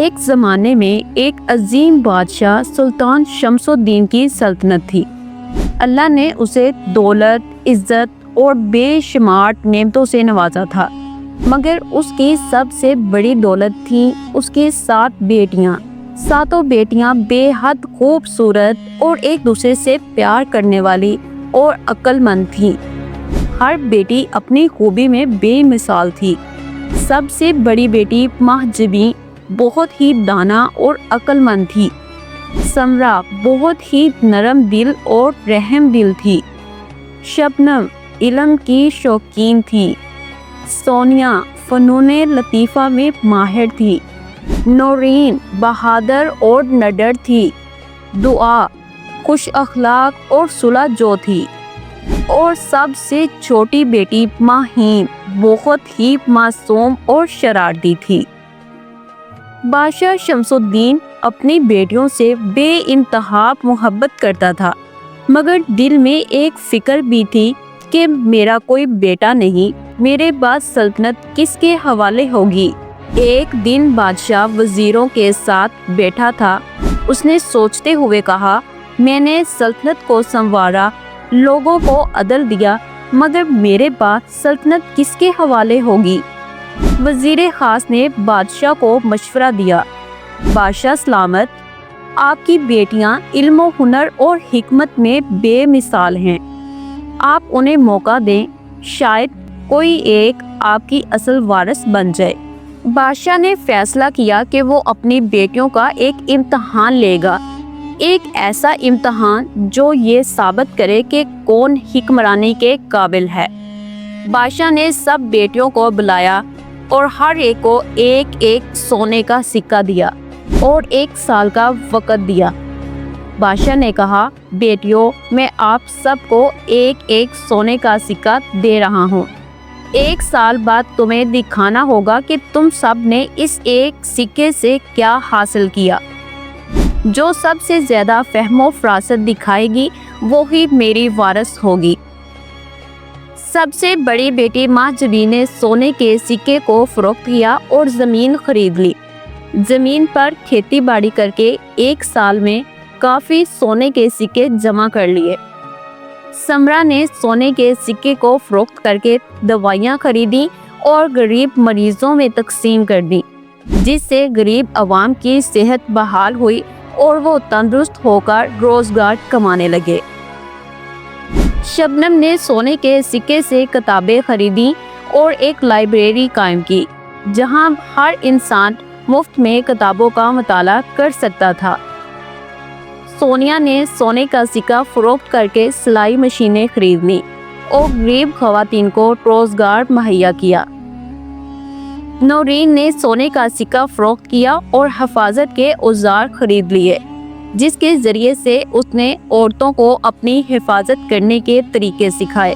ایک زمانے میں ایک عظیم بادشاہ سلطان شمس الدین کی سلطنت تھی۔ اللہ نے اسے دولت، عزت اور بے شمار نعمتوں سے نوازا تھا، مگر اس کی سب سے بڑی دولت تھی اس کی 7 بیٹیاں۔ ساتوں بیٹیاں بے حد خوبصورت اور ایک دوسرے سے پیار کرنے والی اور عقل مند تھیں۔ ہر بیٹی اپنی خوبی میں بے مثال تھی۔ سب سے بڑی بیٹی مہجبیں بہت ہی دانا اور عقل مند تھی۔ سمرا بہت ہی نرم دل اور رحم دل تھی۔ شبنم علم کی شوقین تھی۔ سونیا فنون لطیفہ میں ماہر تھی۔ نورین بہادر اور نڈر تھی۔ دعا خوش اخلاق اور صلح جو تھی۔ اور سب سے چھوٹی بیٹی ماہین بہت ہی معصوم اور شرارتی تھی۔ بادشاہ شمس الدین اپنی بیٹیوں سے بے انتہا محبت کرتا تھا، مگر دل میں ایک فکر بھی تھی کہ میرا کوئی بیٹا نہیں، میرے بعد سلطنت کس کے حوالے ہوگی۔ ایک دن بادشاہ وزیروں کے ساتھ بیٹھا تھا۔ اس نے سوچتے ہوئے کہا، میں نے سلطنت کو سنوارا، لوگوں کو عدل دیا، مگر میرے بعد سلطنت کس کے حوالے ہوگی۔ وزیر خاص نے بادشاہ کو مشورہ دیا، بادشاہ سلامت، آپ کی بیٹیاں علم و ہنر اور حکمت میں بے مثال ہیں، آپ انہیں موقع دیں، شاید کوئی ایک آپ کی اصل وارث بن جائے۔ بادشاہ نے فیصلہ کیا کہ وہ اپنی بیٹیوں کا ایک امتحان لے گا، ایک ایسا امتحان جو یہ ثابت کرے کہ کون حکمرانی کے قابل ہے۔ بادشاہ نے سب بیٹیوں کو بلایا اور ہر ایک کو ایک ایک سونے کا سکہ دیا اور 1 سال کا وقت دیا۔ بادشاہ نے کہا، بیٹیوں، میں آپ سب کو ایک ایک سونے کا سکہ دے رہا ہوں۔ 1 سال بعد تمہیں دکھانا ہوگا کہ تم سب نے اس ایک سکے سے کیا حاصل کیا۔ جو سب سے زیادہ فہم و فراست دکھائے گی وہی میری وارث ہوگی۔ سب سے بڑی بیٹی مہجبیں نے سونے کے سکے کو فروخت کیا اور زمین خرید لی۔ زمین پر کھیتی باڑی کر کے 1 سال میں کافی سونے کے سکے جمع کر لیے۔ سمرا نے سونے کے سکے کو فروخت کر کے دوائیاں خریدیں اور غریب مریضوں میں تقسیم کر دیں، جس سے غریب عوام کی صحت بحال ہوئی اور وہ تندرست ہو کر روزگار کمانے لگے۔ شبنم نے سونے کے سکے سے کتابیں خریدیں اور ایک لائبریری قائم کی، جہاں ہر انسان مفت میں کتابوں کا مطالعہ کر سکتا تھا۔ سونیا نے سونے کا سکہ فروخت کر کے سلائی مشینیں خرید لیں اور غریب خواتین کو روزگار مہیا کیا۔ نورین نے سونے کا سکہ فروخت کیا اور حفاظت کے اوزار خرید لیے، جس کے ذریعے سے اس نے عورتوں کو اپنی حفاظت کرنے کے طریقے سکھائے۔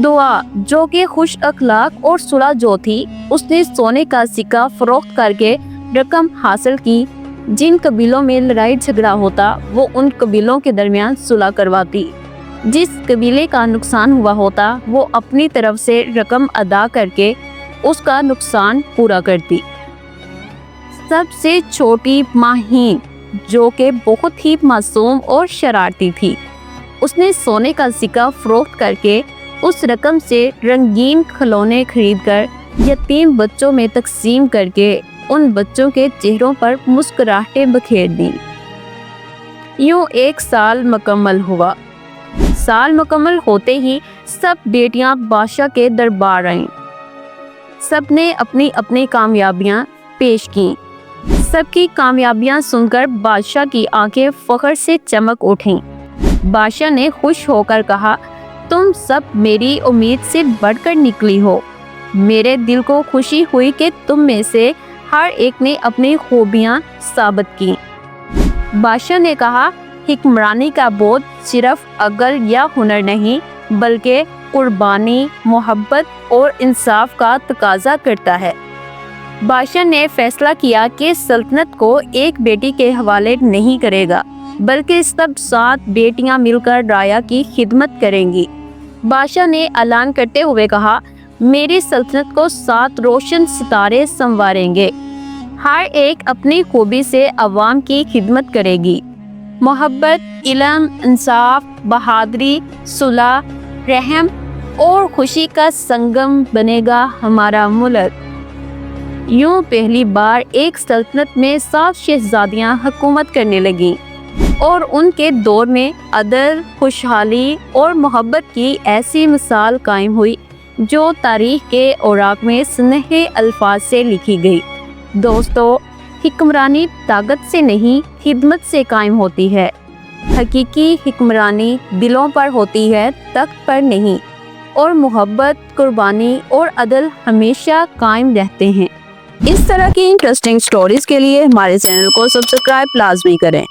دعا جو کہ خوش اخلاق اور صلح جو تھی، اس نے سونے کا سکہ فروخت کر کے رقم حاصل کی۔ جن قبیلوں میں لڑائی جھگڑا ہوتا وہ ان قبیلوں کے درمیان صلح کرواتی۔ جس قبیلے کا نقصان ہوا ہوتا وہ اپنی طرف سے رقم ادا کر کے اس کا نقصان پورا کرتی۔ سب سے چھوٹی ماہین جو کہ بہت ہی معصوم اور شرارتی تھی، اس نے سونے کا سکہ فروخت کر کے اس رقم سے رنگین کھلونے خرید کر یتیم بچوں میں تقسیم کر کے ان بچوں کے چہروں پر مسکراہٹیں بکھیر دیں۔ یوں 1 سال مکمل ہوا۔ سال مکمل ہوتے ہی سب بیٹیاں بادشاہ کے دربار آئیں۔ سب نے اپنی اپنی کامیابیاں پیش کیں۔ سب کی کامیابیاں سن کر بادشاہ کی آنکھیں فخر سے چمک اٹھیں۔ بادشاہ نے خوش ہو کر کہا، تم سب میری امید سے بڑھ کر نکلی ہو۔ میرے دل کو خوشی ہوئی کہ تم میں سے ہر ایک نے اپنی خوبیاں ثابت کی۔ بادشاہ نے کہا، حکمرانی کا بوجھ صرف عقل یا ہنر نہیں، بلکہ قربانی، محبت اور انصاف کا تقاضا کرتا ہے۔ بادشاہ نے فیصلہ کیا کہ سلطنت کو ایک بیٹی کے حوالے نہیں کرے گا، بلکہ سب 7 بیٹیاں مل کر رایا کی خدمت کریں گی۔ بادشاہ نے اعلان کرتے ہوئے کہا، میری سلطنت کو 7 روشن ستارے سنواریں گے۔ ہر ایک اپنی خوبی سے عوام کی خدمت کرے گی۔ محبت، علم، انصاف، بہادری، صلح، رحم اور خوشی کا سنگم بنے گا ہمارا ملک۔ یوں پہلی بار ایک سلطنت میں 7 شہزادیاں حکومت کرنے لگیں اور ان کے دور میں عدل، خوشحالی اور محبت کی ایسی مثال قائم ہوئی جو تاریخ کے اوراق میں سنہرے الفاظ سے لکھی گئی۔ دوستو، حکمرانی طاقت سے نہیں، خدمت سے قائم ہوتی ہے۔ حقیقی حکمرانی دلوں پر ہوتی ہے، تخت پر نہیں، اور محبت، قربانی اور عدل ہمیشہ قائم رہتے ہیں۔ اس طرح کی انٹرسٹنگ سٹوریز کے لیے ہمارے چینل کو سبسکرائب لازمی کریں۔